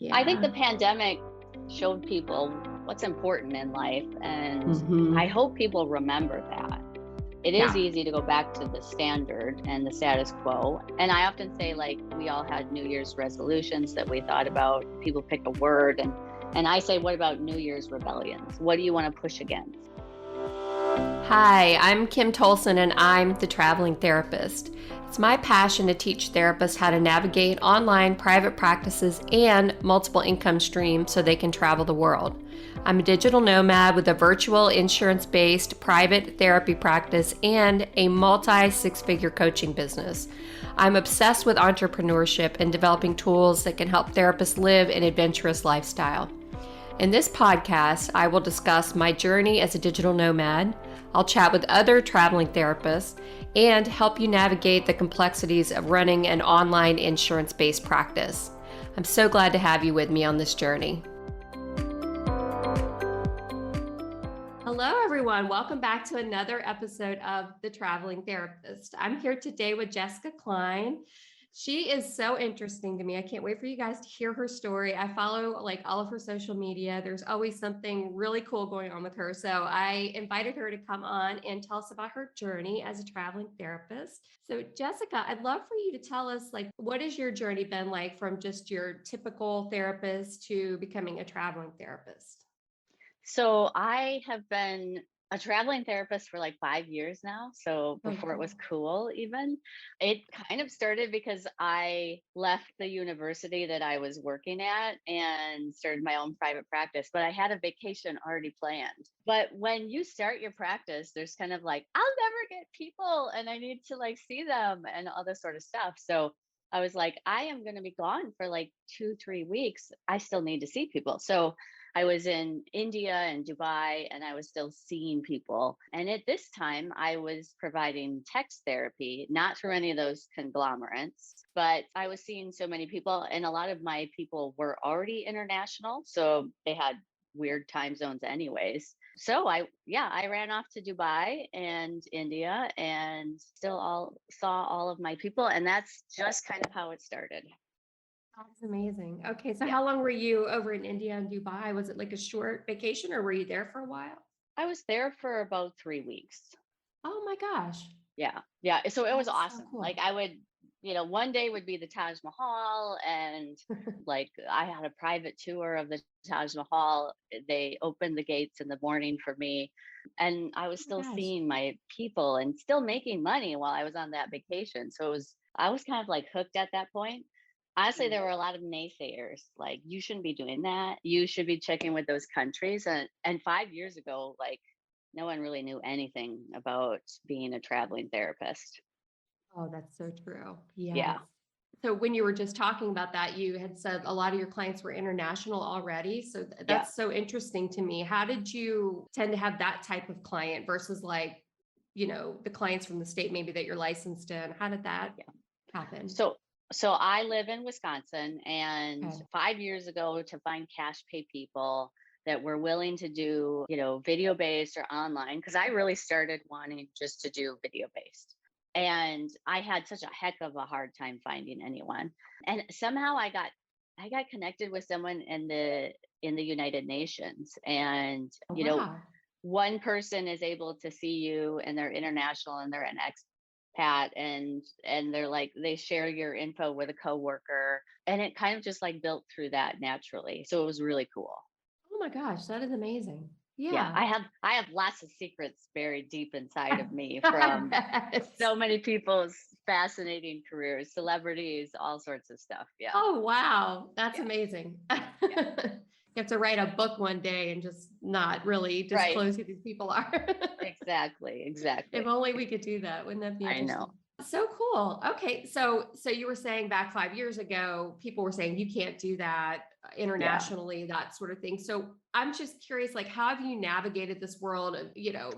I think the Yeah. pandemic showed people what's important in life, and I Hmm. hope people remember that. It is Yeah. easy to go back to the standard and the status quo. And I often say, like, we all had New Year's resolutions that we thought about. People pick a word, and I say, what about New Year's rebellions? What do you want to push against? Hi, I'm Kim Tolson and I'm the traveling therapist. It's my passion to teach therapists how to navigate online private practices and multiple income streams so they can travel the world. I'm a digital nomad with a virtual insurance-based private therapy practice and a multi-six-figure coaching business. I'm obsessed with entrepreneurship and developing tools that can help therapists live an adventurous lifestyle. In this podcast, I will discuss my journey as a digital nomad. I'll chat with other traveling therapists and help you navigate the complexities of running an online insurance-based practice. I'm so glad to have you with me on this journey. Hello, everyone. Welcome back to another episode of The Traveling Therapist. I'm here today with Jessica Klein. She is so interesting to me. I can't wait for you guys to hear her story. I follow like all of her social media. There's always something really cool going on with her. So I invited her to come on and tell us about her journey as a traveling therapist. So Jessica, I'd love for you to tell us like, what has your journey been like from just your typical therapist to becoming a traveling therapist? So I have been a traveling therapist for like 5 years now. So Oh, before it was wow. cool, even it kind of started because I left the university that I was working at and started my own private practice. But I had a vacation already planned. But when you start your practice, there's kind of like, I'll never get people and I need to like see them and all this sort of stuff. So I was like, I am going to be gone for like 2, 3 weeks. I still need to see people. So I was in India and Dubai, and I was still seeing people. And at this time, I was providing text therapy, not through any of those conglomerates, but I was seeing so many people, and a lot of my people were already international. So they had weird time zones, anyways. So I ran off to Dubai and India and still all saw all of my people. And that's just kind of how it started. That's amazing. Okay, so Yeah. how long were you over in India and Dubai? Was it like a short vacation or were you there for a while? I was there for about 3 weeks. Oh my gosh. Yeah. Yeah. So it was That's so awesome. Like cool. I would, one day would be the Taj Mahal, and like I had a private tour of the Taj Mahal. They opened the gates in the morning for me, and I was Oh still my gosh. seeing my people and still making money while I was on that vacation. So I was kind of like hooked at that point. Honestly, there were a lot of naysayers like, you shouldn't be doing that. You should be checking with those countries. And 5 years ago, like, no one really knew anything about being a traveling therapist. Oh, that's so true. Yes. Yeah. So when you were just talking about that, you had said a lot of your clients were international already. So Yeah. that's so interesting to me. How did you tend to have that type of client versus like, the clients from the state maybe that you're licensed in? How did that Yeah. happen? So so I live in Wisconsin, and Okay. 5 years ago, to find cash pay people that were willing to do, video based or online, because I really started wanting just to do video based. And I had such a heck of a hard time finding anyone. And somehow I got connected with someone in the United Nations. And, Oh, wow. one person is able to see you and they're international and they're an expat, and they're like, they share your info with a coworker, and it kind of just like built through that naturally. So it was really cool. Oh my gosh, that is amazing. Yeah, Yeah. I have lots of secrets buried deep inside of me I from bet. so many people's fascinating careers, celebrities, all sorts of stuff. Yeah. Oh, wow. That's Yeah. amazing. Yeah. You have to write a book one day and just not really Right. disclose who these people are. Exactly. If Exactly. only we could do that. Wouldn't that be I know. interesting? So cool. Okay. So you were saying back 5 years ago, people were saying you can't do that Yeah. internationally, that sort of thing. So I'm just curious, like, how have you navigated this world of,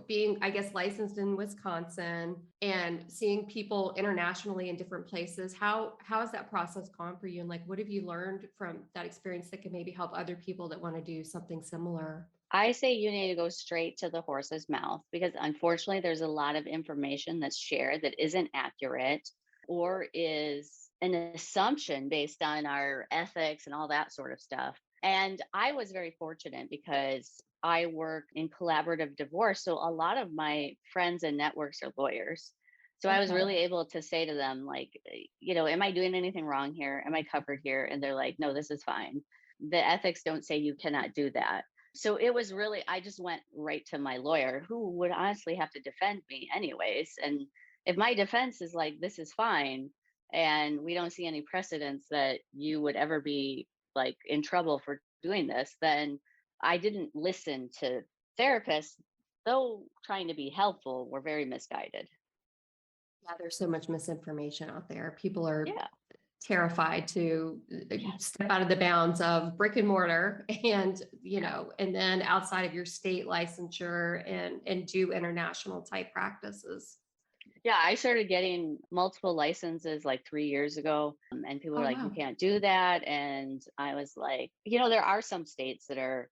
being, I guess, licensed in Wisconsin and seeing people internationally in different places? How has that process gone for you? And like, what have you learned from that experience that can maybe help other people that want to do something similar? I say you need to go straight to the horse's mouth, because unfortunately there's a lot of information that's shared that isn't accurate or is an assumption based on our ethics and all that sort of stuff. And I was very fortunate because I work in collaborative divorce. So a lot of my friends and networks are lawyers. So I was Okay. really able to say to them, like, am I doing anything wrong here? Am I covered here? And they're like, no, this is fine. The ethics don't say you cannot do that. So it was really, I just went right to my lawyer who would honestly have to defend me anyways. And if my defense is like, this is fine, and we don't see any precedents that you would ever be like in trouble for doing this, then I didn't listen to therapists, though trying to be helpful, were very misguided. Yeah, there's so much misinformation out there. People are Yeah. terrified to Yes. step out of the bounds of brick and mortar and, and then outside of your state licensure and do international type practices. Yeah, I started getting multiple licenses like 3 years ago, and people were Oh, like, "You wow. can't do that." And I was like, there are some states that are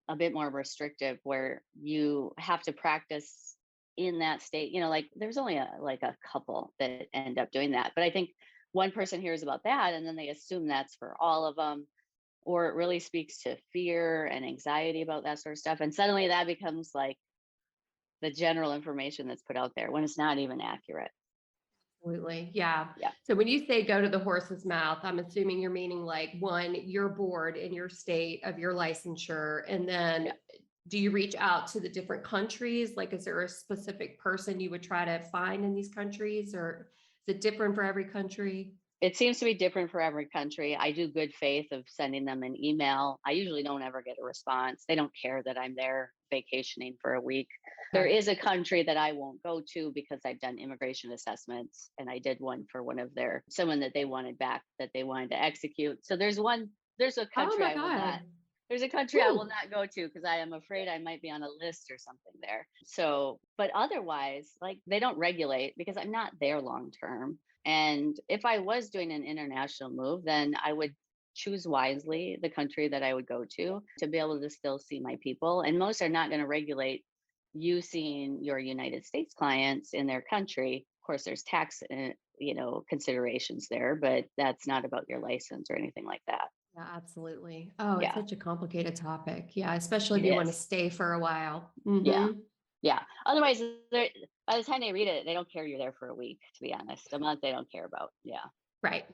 a bit more restrictive where you have to practice in that state. Like there's only a couple that end up doing that. But I think one person hears about that and then they assume that's for all of them, or it really speaks to fear and anxiety about that sort of stuff. And suddenly that becomes like the general information that's put out there when it's not even accurate. Absolutely. Yeah. Yeah. So when you say go to the horse's mouth, I'm assuming you're meaning like one, your board in your state of your licensure. And then Yeah. do you reach out to the different countries? Like, is there a specific person you would try to find in these countries, or is it different for every country? It seems to be different for every country. I do good faith of sending them an email. I usually don't ever get a response. They don't care that I'm there vacationing for a week. There Okay. is a country that I won't go to because I've done immigration assessments, and I did one for someone that they wanted back that they wanted to execute. So there's a Oh country my I will not God. there's a country I will Woo. not go to because I am afraid I might be on a list or something there. So, but otherwise, like they don't regulate because I'm not there long term. And if I was doing an international move, then I would choose wisely the country that I would go to be able to still see my people. And most are not going to regulate you seeing your United States clients in their country. Of course, there's tax, considerations there, but that's not about your license or anything like that. Yeah, absolutely. Oh, it's Yeah, such a complicated topic. Yeah, especially if it you want to is. stay for a while. Yeah. Mm-hmm. Yeah. Otherwise, by the time they read it, they don't care you're there for a week, to be honest. A month, they don't care about. Yeah. Right.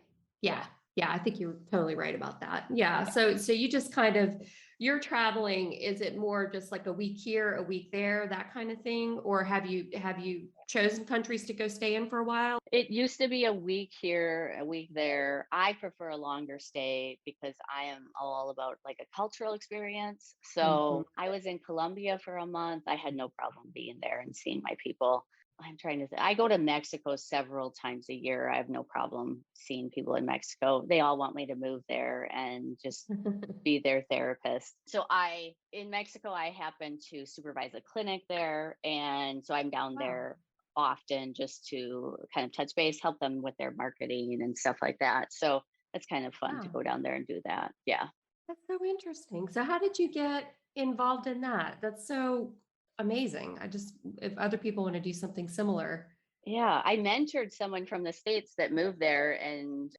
Yeah. Yeah. Yeah, I think you're totally right about that. Yeah. Yeah. So you just kind of you're traveling, is it more just like a week here, a week there, that kind of thing? Or have you chosen countries to go stay in for a while? It used to be a week here, a week there. I prefer a longer stay because I am all about like a cultural experience. Mhm. So I was in Colombia for a month. I had no problem being there and seeing my people. I'm trying to I go to Mexico several times a year. I have no problem seeing people in Mexico. They all want me to move there and just be their therapist. So in Mexico, I happen to supervise a clinic there. And so I'm down Wow. there often just to kind of touch base, help them with their marketing and stuff like that. So it's kind of fun to Wow. go down there and do that. Yeah. That's so interesting. So how did you get involved in that? That's so amazing. If other people want to do something similar. Yeah, I mentored someone from the States that moved there, and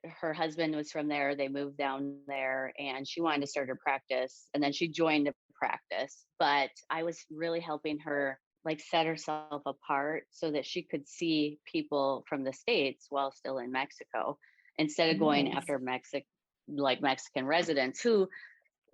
her husband was from there. They moved down there, and she wanted to start her practice, and then she joined the practice. But I was really helping her like set herself apart so that she could see people from the States while still in Mexico, instead of going Nice. after Mexican residents who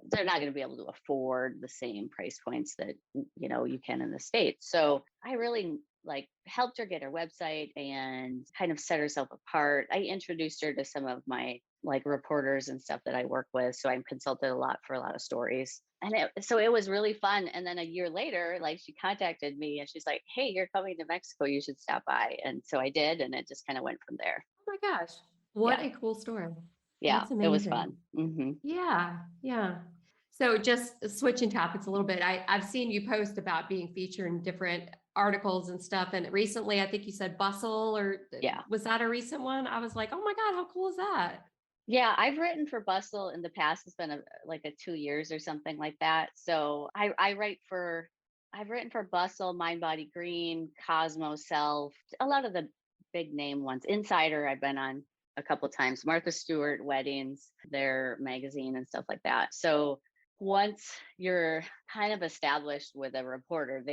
they're not going to be able to afford the same price points that you can in the States. So I really like helped her get her website and kind of set herself apart. I introduced her to some of my like reporters and stuff that I work with, so I'm consulted a lot for a lot of stories. And so it was really fun. And then a year later, like she contacted me and she's like, hey, you're coming to Mexico, you should stop by. And so I did, and it just kind of went from there. Oh my gosh. What Yeah. a cool story. Yeah, That's it was amazing. fun. Hmm. Yeah, yeah. So just switching topics a little bit, I've seen you post about being featured in different articles and stuff. And recently, I think you said Bustle, or Yeah. was that a recent one? I was like, oh my God, how cool is that? Yeah, I've written for Bustle in the past. It's been like a 2 years or something like that. So I've written for Bustle, MindBodyGreen, Cosmo, Self, a lot of the big name ones. Insider, I've been on a couple times, Martha Stewart weddings, their magazine and stuff like that. So once you're kind of established with a reporter,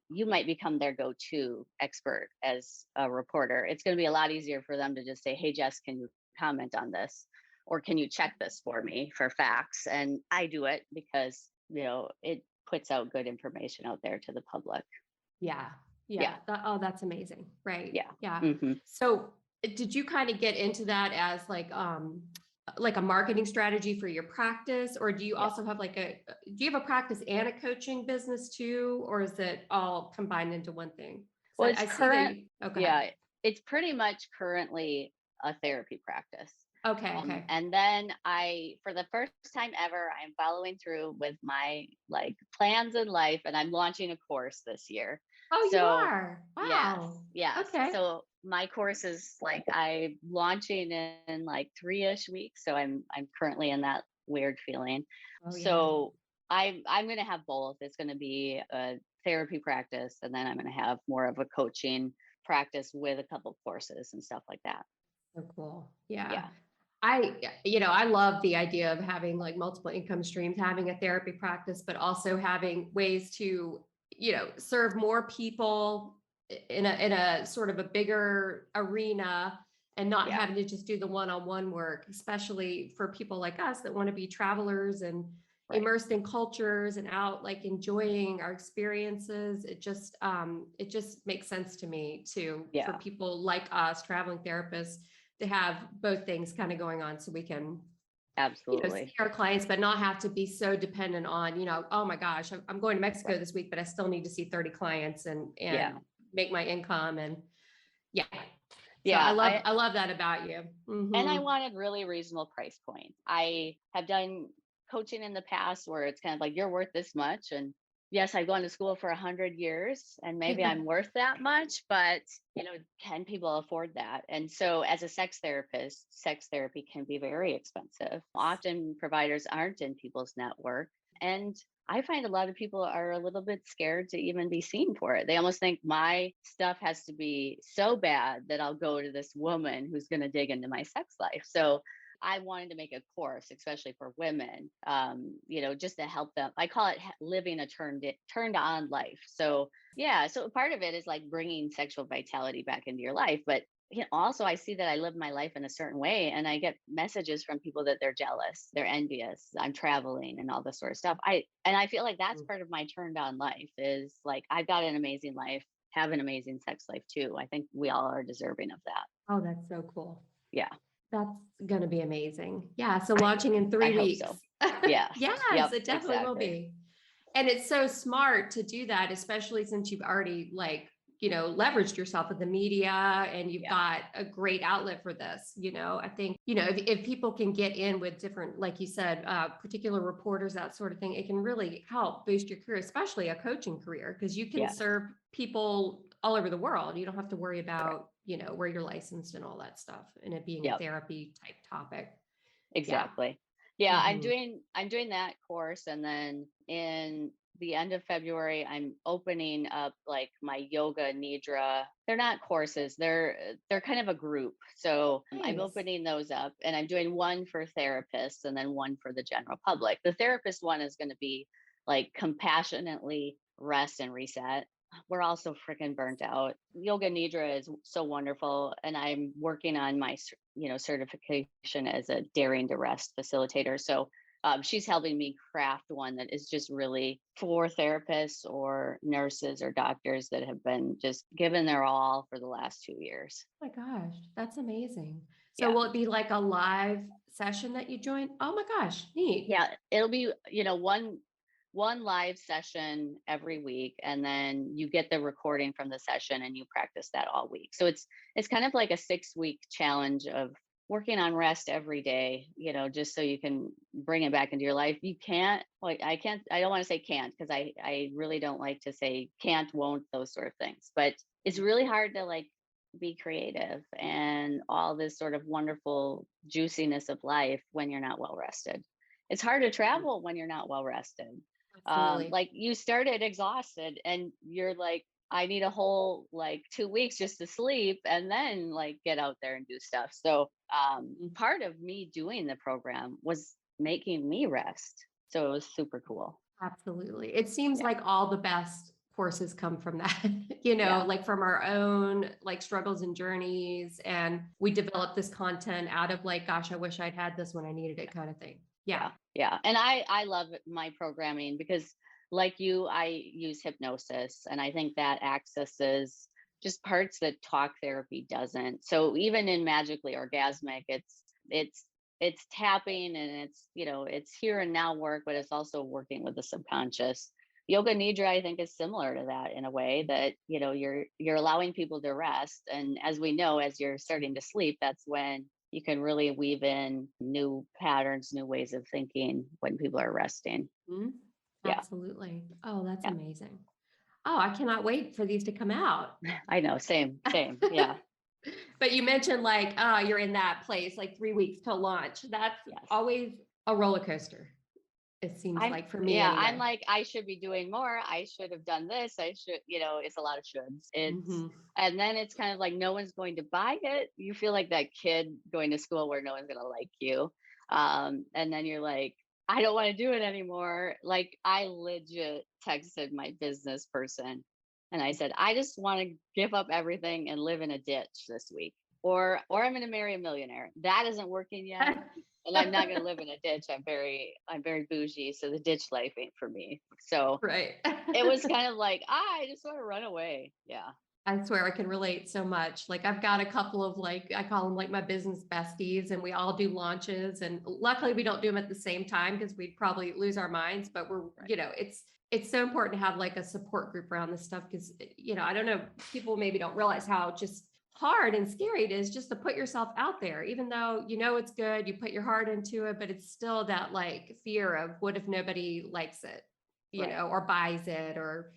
you might become their go-to expert as a reporter. It's going to be a lot easier for them to just say, hey, Jess, can you comment on this? Or can you check this for me for facts? And I do it because, it puts out good information out there to the public. Yeah. That's amazing. Right. Yeah. Yeah. Mm-hmm. So did you kind of get into that as like a marketing strategy for your practice, or do you also have do you have a practice and a coaching business too, or is it all combined into one thing? Well, it's pretty much currently a therapy practice. Okay. And then for the first time ever, I'm following through with my plans in life, and I'm launching a course this year. Oh, you are? Wow. Yes. Okay. So my course is I'm launching in 3-ish weeks. So I'm currently in that weird feeling. Oh, yeah. So I'm going to have both. It's going to be a therapy practice, and then I'm going to have more of a coaching practice with a couple courses and stuff like that. So cool. Yeah. I love the idea of having multiple income streams, having a therapy practice, but also having ways to, serve more people in a sort of a bigger arena, and not having to just do the one-on-one work, especially for people like us that want to be travelers and immersed in cultures and out enjoying our experiences. It just makes sense to me for people like us, traveling therapists, to have both things kind of going on, so we can absolutely see our clients, but not have to be so dependent on, oh my gosh, I'm going to Mexico this week, but I still need to see 30 clients and make my income. And I love that about you. Mm-hmm. And I wanted really reasonable price points. I have done coaching in the past where it's kind of you're worth this much. And yes, I've gone to school for 100 years and maybe I'm worth that much, but can people afford that? And so as a sex therapist, sex therapy can be very expensive. Often providers aren't in people's network. And I find a lot of people are a little bit scared to even be seen for it. They almost think my stuff has to be so bad that I'll go to this woman who's going to dig into my sex life. So I wanted to make a course, especially for women, just to help them. I call it living a turned on life. So so part of it is bringing sexual vitality back into your life. But also I see that I live my life in a certain way, and I get messages from people that they're jealous, they're envious, I'm traveling and all this sort of stuff. I feel like that's part of my turned on life is I've got an amazing life, have an amazing sex life too. I think we all are deserving of that. Oh, that's so cool. Yeah. That's going to be amazing. Yeah. So launching in 3 weeks. So. Yes. Yes, it definitely will be. And it's so smart to do that, especially since you've already leveraged yourself with the media, and you've got a great outlet for this. I think, if people can get in with different, like you said, particular reporters, that sort of thing, it can really help boost your career, especially a coaching career, because you can serve people all over the world. You don't have to worry about, where you're licensed and all that stuff, and it being a therapy type topic. Exactly. Yeah. Mm-hmm. I'm doing that course. And then in the end of February, I'm opening up my yoga nidra. They're not courses. They're kind of a group. So nice. I'm opening those up, and I'm doing one for therapists and then one for the general public. The therapist one is going to be compassionately rest and reset. We're all so freaking burnt out. Yoga Nidra is so wonderful. And I'm working on my, certification as a Daring to Rest facilitator. So she's helping me craft one that is just really for therapists or nurses or doctors that have been just given their all for the last 2 years. Oh my gosh, that's amazing. So will it be a live session that you join? Oh my gosh, neat. Yeah, it'll be, one live session every week, and then you get the recording from the session and you practice that all week. So it's kind of like a 6-week challenge of working on rest every day, just so you can bring it back into your life. You can't, I don't want to say can't, because I really don't like to say can't, won't, those sort of things, but it's really hard to be creative and all this sort of wonderful juiciness of life when you're not well rested. It's hard to travel when you're not well rested. You started exhausted and you're I need a whole like 2 weeks just to sleep and then like get out there and do stuff. So part of me doing the program was making me rest. So it was super cool. Absolutely. It seems Yeah. like all the best courses come from that, Yeah. like from our own like struggles and journeys. And we develop this content out of like, gosh, I wish I'd had this when I needed it kind of thing. Yeah. Yeah. Yeah. And I love my programming because like you, I use hypnosis and I think that accesses just parts that talk therapy doesn't. So even in Magically Orgasmic, it's it's tapping and it's, it's here and now work, but it's also working with the subconscious. Yoga Nidra, I think, is similar to that in a way that, you're allowing people to rest. And as we know, as you're starting to sleep, that's when you can really weave in new patterns, new ways of thinking when people are resting. Mhm. Yeah. Absolutely. Oh, that's Yeah. amazing. Oh, I cannot wait for these to come out. I know. Same, same. Yeah. But you mentioned like, oh, you're in that place, like 3 weeks to launch. That's Yes. always a roller coaster. It seems like for me I'm anyway. like, I should be doing more. I should have done this. I should, it's a lot of shoulds. Hmm. And then it's kind of like no one's going to buy it. You feel like that kid going to school where no one's going to like you. And then you're like, I don't want to do it anymore. Like I legit texted my business person and I said, I just want to give up everything and live in a ditch this week. Or I'm going to marry a millionaire. That isn't working yet, and I'm not going to live in a ditch. I'm very bougie, so the ditch life ain't for me. So Right. it was kind of like, I just want to run away. Yeah. I swear I can relate so much. Like I've got a couple of like, I call them like my business besties, and we all do launches. And luckily we don't do them at the same time because we'd probably lose our minds, but we're, Right. it's so important to have like a support group around this stuff. Cause I don't know, people maybe don't realize how just hard and scary it is just to put yourself out there, even though, it's good, you put your heart into it, but it's still that like fear of what if nobody likes it, Right. or buys it, or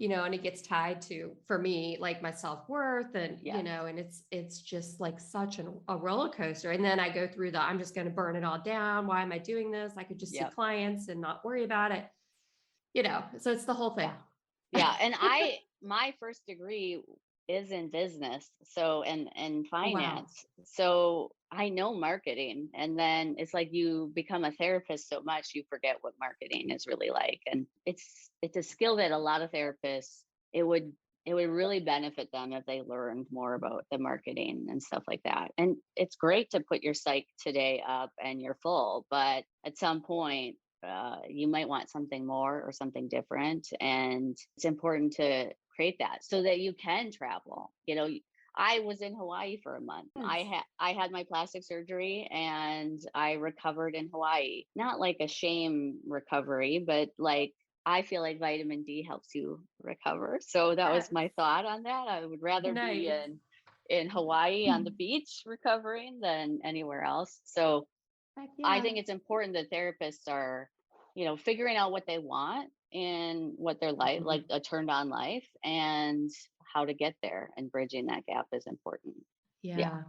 and it gets tied to, for me, like my self-worth and, Yeah. and it's just like such a roller coaster. And then I go through I'm just going to burn it all down. Why am I doing this? I could just see clients and not worry about it, so it's the whole thing. Yeah. And my first degree is in business. So, and Oh, wow. finance. So I know marketing. And then it's like you become a therapist so much, you forget what marketing is really like. And it's a skill that a lot of therapists, it would, it would really benefit them if they learned more about the marketing and stuff like that. And it's great to put your psych today up and you're full, but at some point, you might want something more or something different. And it's important to create that so that you can travel. I was in Hawaii for a month. Yes. I had my plastic surgery and I recovered in Hawaii. Not like a shame recovery, but like I feel like vitamin D helps you recover. So that was Yes. my thought on that. I would rather be Nice. in Hawaii on the beach recovering than anywhere else. So Heck I yeah. think it's important that therapists are, figuring out what they want and what their life, Mhm. like a turned on life, and how to get there, and bridging that gap is important. Yeah. Yeah.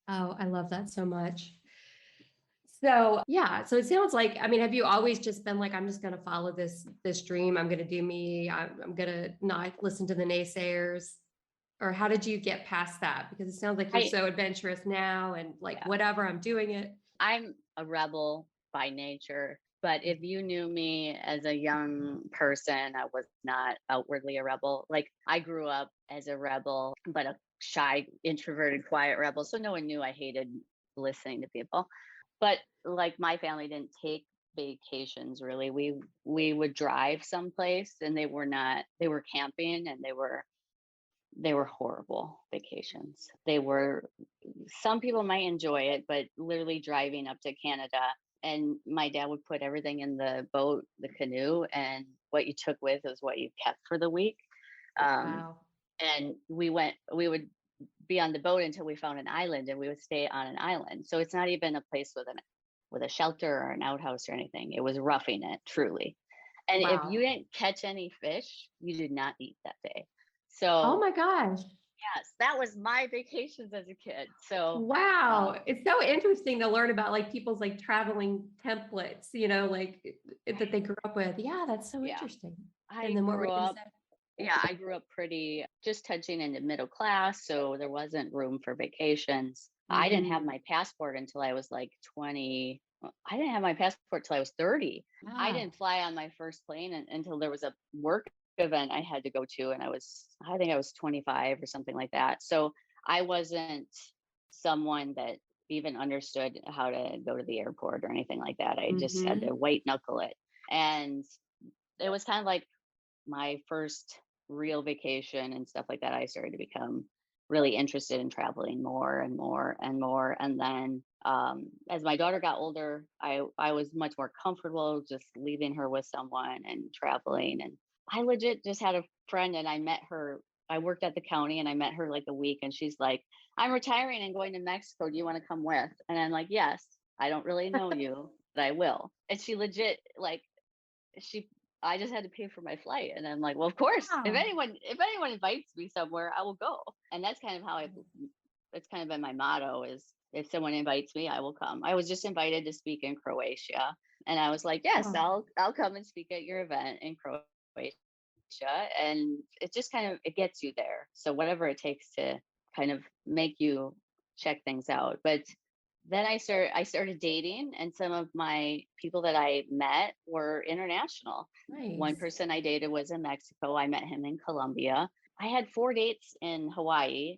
Oh, I love that so much. So yeah, so it sounds like, I mean, have you always just been like, I'm just going to follow this dream. I'm going to do me. I'm going to not listen to the naysayers. Or how did you get past that? Because it sounds like you're I, so adventurous now and like, yeah, whatever, I'm doing it. I'm a rebel by nature, but if you knew me as a young person, I was not outwardly a rebel. Like I grew up as a rebel, but a shy, introverted, quiet rebel. So no one knew I hated listening to people. But like my family didn't take vacations really. We would drive someplace and they were camping, and they were horrible vacations. They were, some people might enjoy it, but literally driving up to Canada, and my dad would put everything in the boat, the canoe, and what you took with was what you kept for the week. Um, Wow. and we would be on the boat until we found an island, and we would stay on an island. So it's not even a place with a shelter or an outhouse or anything. It was roughing it, truly. And if you Wow. didn't catch any fish, you did not eat that day. Oh So my gosh. yes, that was my vacations as a kid. So Wow. It's so interesting to learn about like people's like traveling templates, like that they grew up with. Yeah, that's so yeah, interesting. And I then what were grew you going to up say? Yeah, I grew up pretty just touching into middle class, so there wasn't room for vacations. I didn't have Mm, my passport until I was like 20. I didn't have my passport till I was 30. I wow. didn't fly on my first plane until there was a work event I had to go to, and I think I was 25 or something like that. So I wasn't someone that even understood how to go to the airport or anything like that. I just had Hmm. to white knuckle it. And it was kind of like my first real vacation and stuff like that. I started to become really interested in traveling more and more and more. And then as my daughter got older, I was much more comfortable just leaving her with someone and traveling. And I legit just had a friend and I met her. I worked at the county and I met her like a week and she's like, I'm retiring and going to Mexico. Do you want to come with? And I'm like, yes, I don't really know you, but I will. And she legit like she I just had to pay for my flight. And I'm like, well, of course, Wow. if anyone invites me somewhere, I will go. And that's kind of how it's kind of been my motto is if someone invites me, I will come. I was just invited to speak in Croatia. And I was like, yes, Oh, I'll come and speak at your event in Croatia. And it just kind of it gets you there. So whatever it takes to kind of make you check things out. But then I started dating and some of my people that I met were international. One nice. person I dated was in Mexico. I met him in Colombia. I had 4 dates in Hawaii.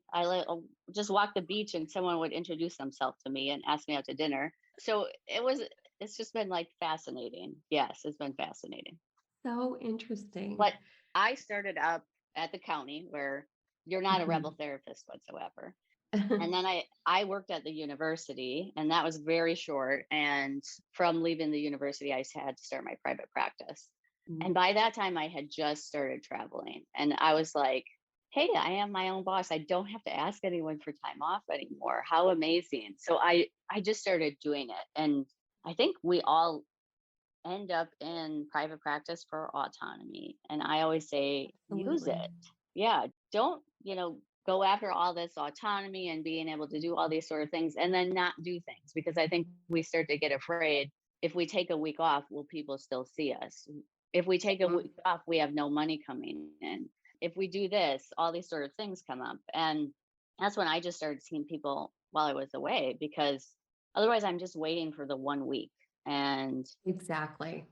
Just walk the beach and someone would introduce themselves to me and ask me out to dinner. So it's just been like fascinating. Yes, it's been fascinating. So interesting. But I started up at the county where you're not a rebel Mhm. therapist whatsoever. And then I worked at the university and that was very short. And from leaving the university, I had to start my private practice. And by that time, I had just started traveling. And I was like, hey, I am my own boss. I don't have to ask anyone for time off anymore. How amazing. So I just started doing it. And I think we all end up in private practice for autonomy. And I always say, use Absolutely. it. Yeah. Don't, go after all this autonomy and being able to do all these sort of things and then not do things because I think we start to get afraid. If we take a week off, will people still see us? If we take a Mm, week off, we have no money coming in. If we do this, all these sort of things come up. And that's when I just started seeing people while I was away because otherwise I'm just waiting for the 1 week. And exactly.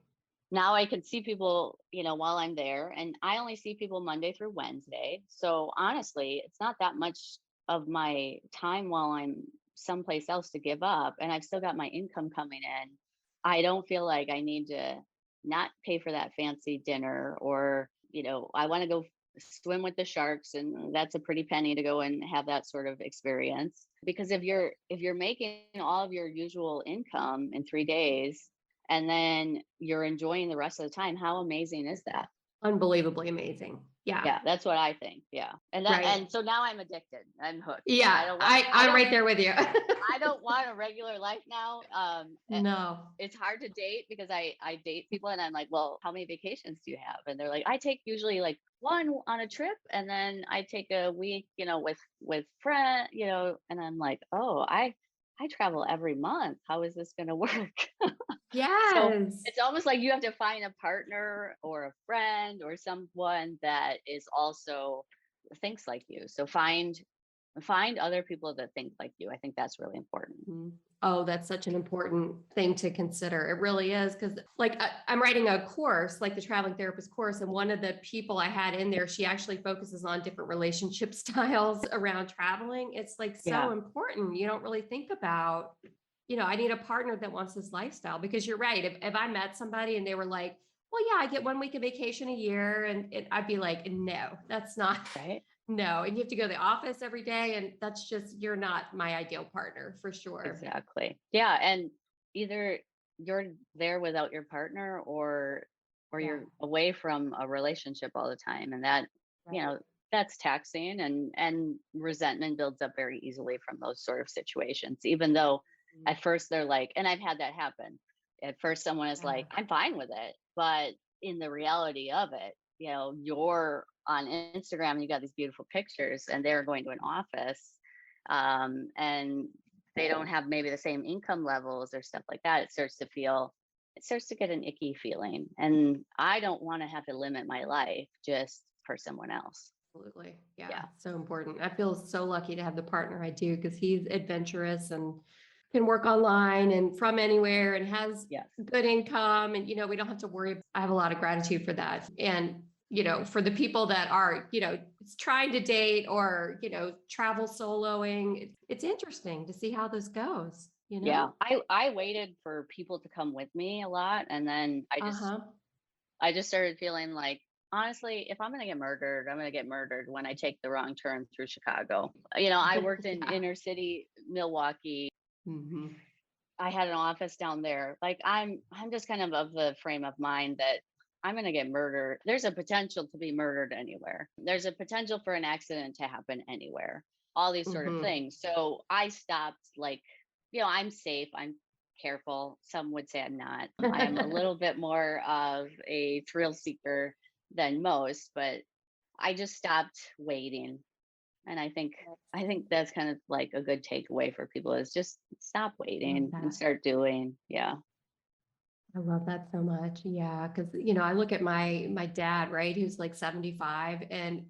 now I can see people, while I'm there, and I only see people Monday through Wednesday. So honestly, it's not that much of my time while I'm someplace else to give up, and I've still got my income coming in. I don't feel like I need to not pay for that fancy dinner or, I want to go swim with the sharks and that's a pretty penny to go and have that sort of experience because if you're making all of your usual income in 3 days and then you're enjoying the rest of the time. How amazing is that? Unbelievably amazing. Yeah. Yeah, that's what I think. Yeah. Right. And so now I'm addicted. I'm hooked. Yeah. I don't want I I'm right there with you. I don't want a regular life now. No. It's hard to date because I date people and I'm like, well, how many vacations do you have? And they're like, I take usually like one on a trip and then I take a week, with friend, and I'm like, oh, I travel every month. How is this going to work? So Yes. it's almost like you have to find a partner or a friend or someone that is also thinks like you. So find other people that think like you. I think that's really important. Mhm. Oh, that's such an important thing to consider. It really is because, like, I'm writing a course, like the traveling therapist course, and one of the people I had in there, she actually focuses on different relationship styles around traveling. It's like so Yeah. important. You don't really think about, I need a partner that wants this lifestyle because you're right. If I met somebody and they were like, well, yeah, I get 1 week of vacation a year, and I'd be like, no, that's not. Right. No, and you have to go to the office every day, and that's just you're not my ideal partner for sure. Exactly. Yeah. And either you're there without your partner or Yeah, you're away from a relationship all the time. And that, you right. know, that's taxing and resentment builds up very easily from those sort of situations, even though Mhm. at first they're like, and I've had that happen. At first someone is Yeah, like, I'm fine with it. But in the reality of it, you're on Instagram and you got these beautiful pictures and they're going to an office and they don't have maybe the same income levels or stuff like that, it starts to get an icky feeling. And I don't want to have to limit my life just for someone else. Absolutely. Yeah. Yeah. So important. I feel so lucky to have the partner I do, because he's adventurous and can work online and from anywhere and has Yes. good income. And, we don't have to worry. I have a lot of gratitude for that. And, for the people that are, trying to date or, travel soloing, it's interesting to see how this goes, Yeah. I waited for people to come with me a lot. And then Uh-huh. I just started feeling like, honestly, if I'm going to get murdered, I'm going to get murdered when I take the wrong turn through Chicago. I worked in Yeah. inner city Milwaukee. Mm-hmm. I had an office down there. Like I'm just kind of the frame of mind that I'm going to get murdered. There's a potential to be murdered anywhere. There's a potential for an accident to happen anywhere. All these sort of Mm-hmm. things. So I stopped, like, I'm safe. I'm careful. Some would say I'm not. I am a little bit more of a thrill seeker than most, but I just stopped waiting. And I think that's kind of like a good takeaway for people, is just stop Love waiting and that. start doing. Yeah. I love that so much. Yeah. Cause, I look at my dad, right? Who's like 75 and,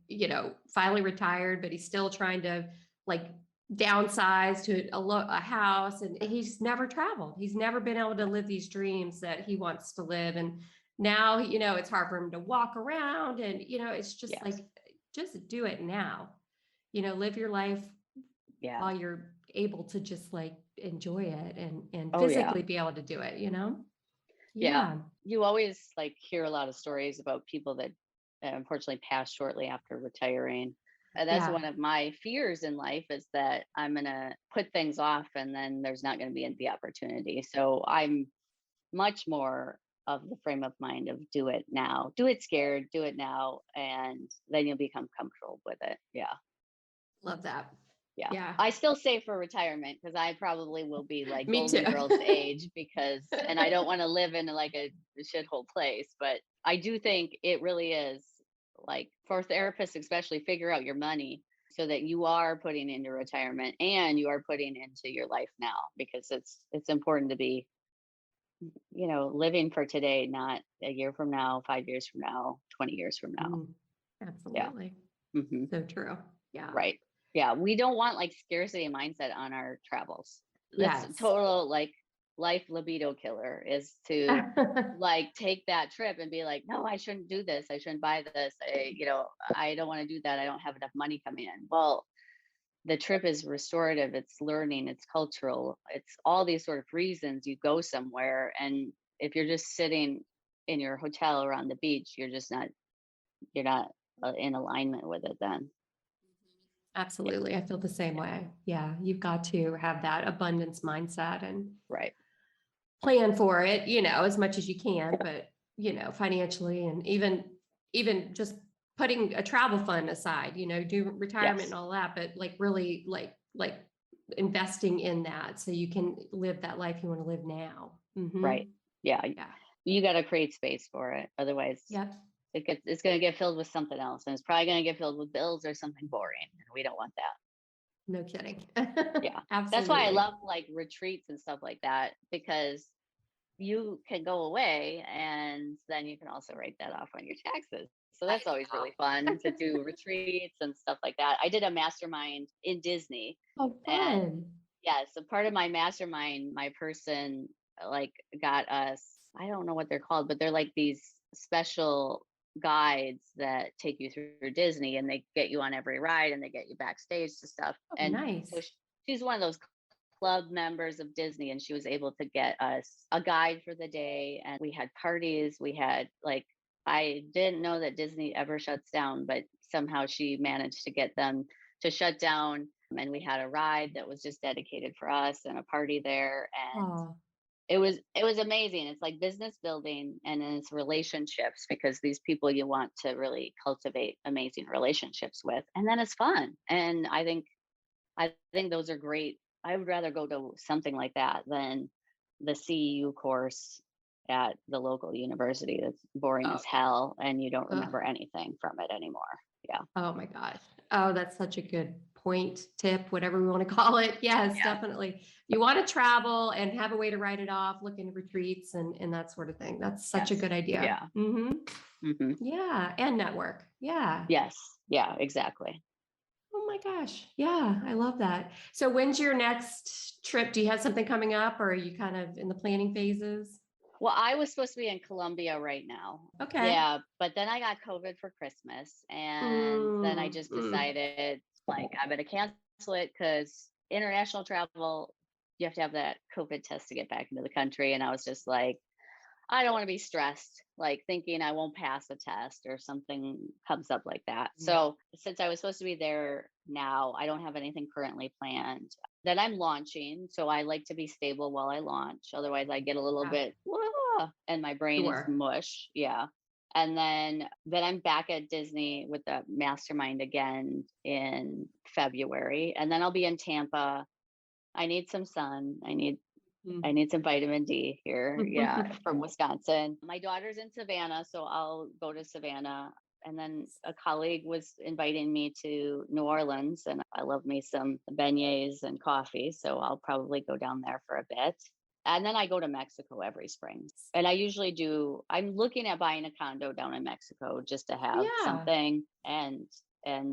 finally retired, but he's still trying to like downsize to a house, and he's never traveled. He's never been able to live these dreams that he wants to live. And now, it's hard for him to walk around, and, it's just Yes. like, just do it now, live your life Yeah. while you're able to just like enjoy it and Oh yeah. physically be able to do it. Yeah. Yeah. You always like hear a lot of stories about people that unfortunately pass shortly after retiring. And that's Yeah. one of my fears in life, is that I'm going to put things off and then there's not going to be the opportunity. So I'm much more of the frame of mind of do it now, do it scared, do it now, and then you'll become comfortable with it. Yeah. Love that. Yeah. Yeah. I still save for retirement because I probably will be like Me too. Golden Girls age, and I don't want to live in like a shithole place. But I do think it really is, like, for therapists, especially, figure out your money so that you are putting into retirement and you are putting into your life now, because it's important to be, living for today, not a year from now, 5 years from now, 20 years from now. Mm, Yeah. absolutely. Hmm. So true. Yeah. Right. Yeah. We don't want like scarcity mindset on our travels. That's Yes. total like life libido killer, is to like take that trip and be like, no, I shouldn't do this. I shouldn't buy this. I don't want to do that. I don't have enough money coming in. Well, the trip is restorative. It's learning. It's cultural. It's all these sort of reasons you go somewhere. And if you're just sitting in your hotel or on the beach, you're not in alignment with it then. Yeah. Absolutely. I feel the same Yeah. way. Yeah. You've got to have that abundance mindset and Right. plan for it, as much as you can, but, financially, and even just putting a travel fund aside, do retirement Yes. and all that, but like really like investing in that so you can live that life you want to live now. Mm-hmm. Right. Yeah. Yeah. You got to create space for it. Otherwise, Yeah. it's going to get filled with something else, and it's probably going to get filled with bills or something boring. And we don't want that. No kidding. Yeah. Absolutely. That's why I love like retreats and stuff like that, because you can go away and then you can also write that off on your taxes. So that's always really fun to do retreats and stuff like that. I did a mastermind in Disney. Oh, And fun. yeah, so part of my mastermind, my person like got us, I don't know what they're called, but they're like these special guides that take you through Disney, and they get you on every ride and they get you backstage to stuff. Oh, And nice. so she's one of those club members of Disney, and she was able to get us a guide for the day. And we had parties. We had like, I didn't know that Disney ever shuts down, but somehow she managed to get them to shut down. And we had a ride that was just dedicated for us and a party there. And Oh, it was amazing. It's like business building, and then it's relationships, because these people you want to really cultivate amazing relationships with. And then it's fun. And I think those are great. I would rather go to something like that than the CEU course at the local university that's boring oh, as hell and you don't oh, remember anything from it anymore. Yeah. oh my gosh. Oh, that's such a good point, tip, whatever we want to call it. Yes, Yeah. definitely. You want to travel and have a way to write it off, look into retreats and that sort of thing. That's such a Yes. good idea. Yeah. Mm-hmm. Hmm. Yeah. And network. Yeah. Yes. Yeah, exactly. Oh my gosh. Yeah. I love that. So when's your next trip? Do you have something coming up, or are you kind of in the planning phases? Well, I was supposed to be in Colombia right now. Okay. Yeah, but then I got COVID for Christmas, and then I Mm, just mm. decided like I'm gonna cancel it because international travel, you have to have that COVID test to get back into the country. And I was just like, I don't want to be stressed, like thinking I won't pass a test or something comes up like that. Yeah. So, since I was supposed to be there now, I don't have anything currently planned. Then I'm launching. So, I like to be stable while I launch. Otherwise, I get a little Yeah. bit, "Wah," and my brain is Sure. mush. Yeah. And then I'm back at Disney with the mastermind again in February. And then I'll be in Tampa. I need some sun. I Mm. need some vitamin D here. Yeah, from Wisconsin. My daughter's in Savannah, so I'll go to Savannah. And then a colleague was inviting me to New Orleans, and I love me some beignets and coffee. So I'll probably go down there for a bit. And then I go to Mexico every spring. And I usually do, I'm looking at buying a condo down in Mexico just to have Yeah. something and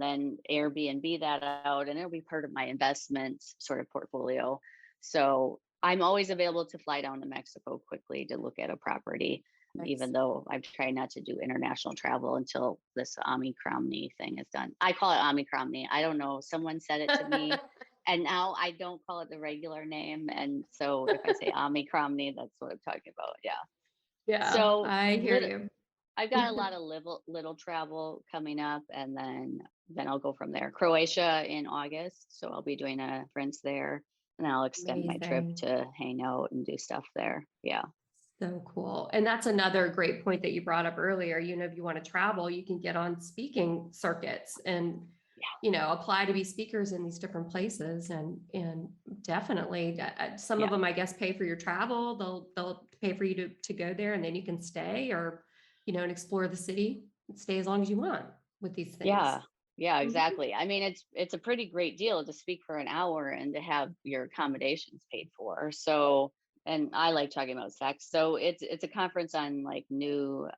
then Airbnb that out, and it'll be part of my investment sort of portfolio. So I'm always available to fly down to Mexico quickly to look at a property, Nice. even though I've tried not to do international travel until this Omicron thing is done. I call it Omicron. I don't know. Someone said it to me, and now I don't call it the regular name. And so if I say Omicron, that's what I'm talking about. Yeah. Yeah, So I hear you. I've got a lot of little travel coming up, and then I'll go from there. Croatia in August, so I'll be doing a conference there, and I'll extend my trip Amazing. to hang out and do stuff there. Yeah, So cool. And that's another great point that you brought up earlier. If you want to travel, you can get on speaking circuits and, apply to be speakers in these different places. And definitely some of yeah, them, I guess, pay for your travel. They'll pay for you to go there, and then you can stay or, and explore the city and stay as long as you want with these things. yeah, yeah, Mhm. exactly. I mean, it's a pretty great deal to speak for an hour and to have your accommodations paid for. So, and I like talking about sex. So it's a conference on like new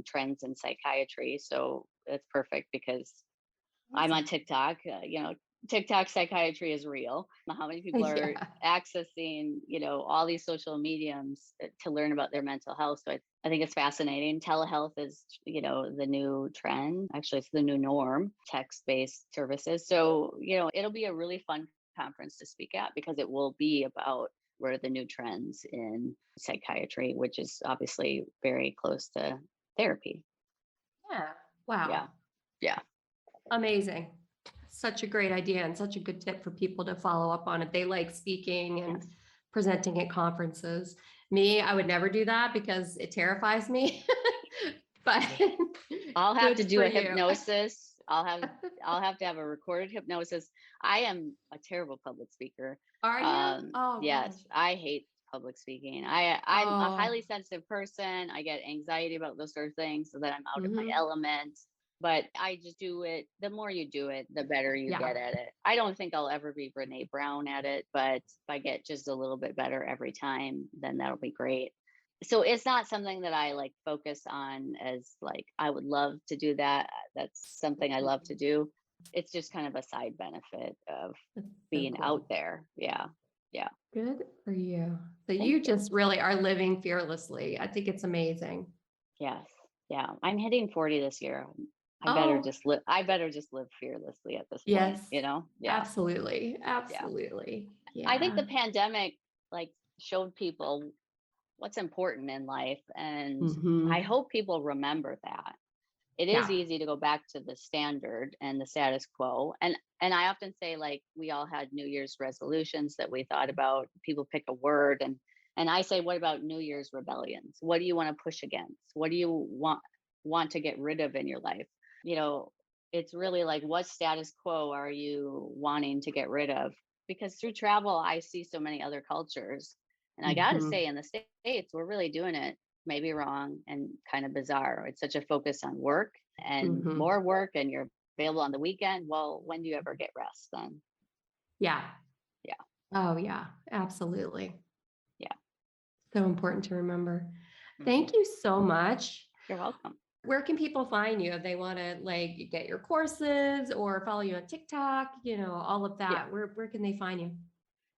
trends in psychiatry. So it's perfect because I'm on Amazing. TikTok. TikTok psychiatry is real. How many people are Yeah. accessing, all these social mediums to learn about their mental health? So I think it's fascinating. Telehealth is, the new trend. Actually, it's the new norm, text-based services. So, it'll be a really fun conference to speak at because it will be about what are the new trends in psychiatry, which is obviously very close to therapy. Yeah. Yeah. Wow. Yeah. Amazing. Such a great idea and such a good tip for people to follow up on if they like speaking and Yes. presenting at conferences. Me, I would never do that because it terrifies me. But I'll have to good do for a you. hypnosis. I'll have to have a recorded hypnosis. I am a terrible public speaker. Are you? Oh Yes, gosh. I hate public speaking. I'm a Oh. highly sensitive person. I get anxiety about those sort of things, so that I'm out of my Mhm. element. But I just do it. The more you do it, the better you Yeah. get at it. I don't think I'll ever be Brene Brown at it, but if I get just a little bit better every time, then that'll be great. So it's not something that I like focus on as like I would love to do that. That's something I love to Mhm. do. It's just kind of a side benefit of That's so being out cool. there. Yeah. Yeah. Good for you. So Thank you you. just really are living fearlessly. I think it's amazing. Yes. Yeah. I'm hitting 40 this year. Oh, I better just live fearlessly at this point, yes. Yeah. Absolutely. Yeah. Absolutely. I think Yeah. the pandemic like showed people what's important in life, and I Hmm. hope people remember that. It is Yeah. easy to go back to the standard and the status quo. And I often say like we all had New Year's resolutions that we thought about. People pick a word, and I say, what about New Year's rebellions? What do you want to push against? What do you want to get rid of in your life? You know, it's really like what status quo are you wanting to get rid of? Because through travel, I see so many other cultures. And I got to Hmm. say, in the States, we're really doing it maybe wrong and kind of bizarre. It's such a focus on work and Hmm. more work, and you're available on the weekend. Well, when do you ever get rest then? Yeah. Yeah. Oh, yeah. Absolutely. Yeah. So important to remember. Mhm. Thank you so much. You're welcome. Where can people find you if they want to like get your courses or follow you on TikTok, all of that? Yeah. Where can they find you?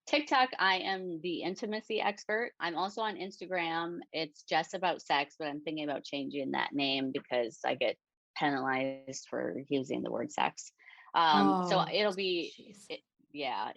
TikTok, I am the intimacy expert. I'm also on Instagram. It's just about sex, but I'm thinking about changing that name because I get penalized for using the word sex. So it'll be,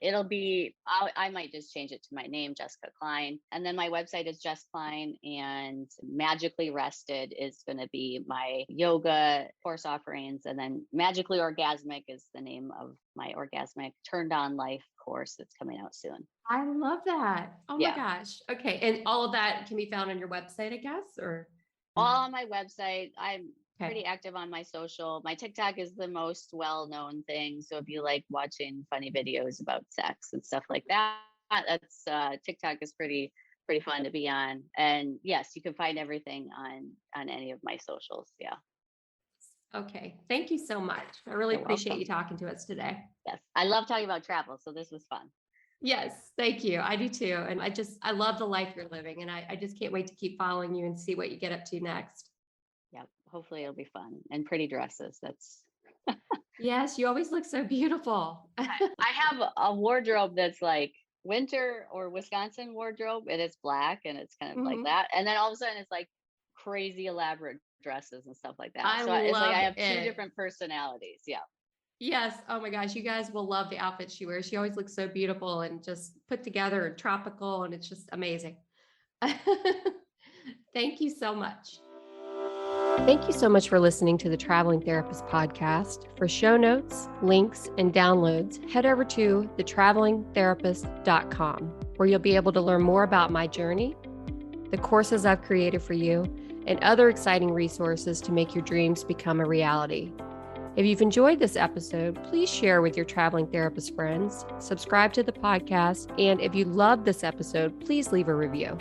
it'll be, I might just change it to my name, Jessica Klein. And then my website is Jess Klein, and Magically Rested is going to be my yoga course offerings. And then Magically Orgasmic is the name of my orgasmic turned on life course that's coming out soon. I love that. Oh Yeah. my gosh. Okay. And all of that can be found on your website, I guess, or? All on my website. I'm pretty active on my social. My TikTok is the most well-known thing. So if you like watching funny videos about sex and stuff like that, that's TikTok is pretty fun to be on. And yes, you can find everything on any of my socials. Yeah. Okay. Thank you so much. I really appreciate you talking to us today. Yes. I love talking about travel. So this was fun. Yes. Thank you. I do too. And I love the life you're living, and I just can't wait to keep following you and see what you get up to next. Yeah. Hopefully it'll be fun, and pretty dresses. That's yes. You always look so beautiful. I have a wardrobe that's like winter or Wisconsin wardrobe, and it's black and it's kind of like that. And then all of a sudden it's like crazy elaborate dresses and stuff like that. So it's like I have two different personalities. Yeah. Yes. Oh my gosh. You guys will love the outfits she wears. She always looks so beautiful and just put together and tropical, and it's just amazing. Thank you so much. Thank you so much for listening to the Traveling Therapist podcast. For show notes, links, and downloads, head over to thetravelingtherapist.com, where you'll be able to learn more about my journey, the courses I've created for you, and other exciting resources to make your dreams become a reality. If you've enjoyed this episode, please share with your traveling therapist friends, subscribe to the podcast, and if you love this episode, please leave a review.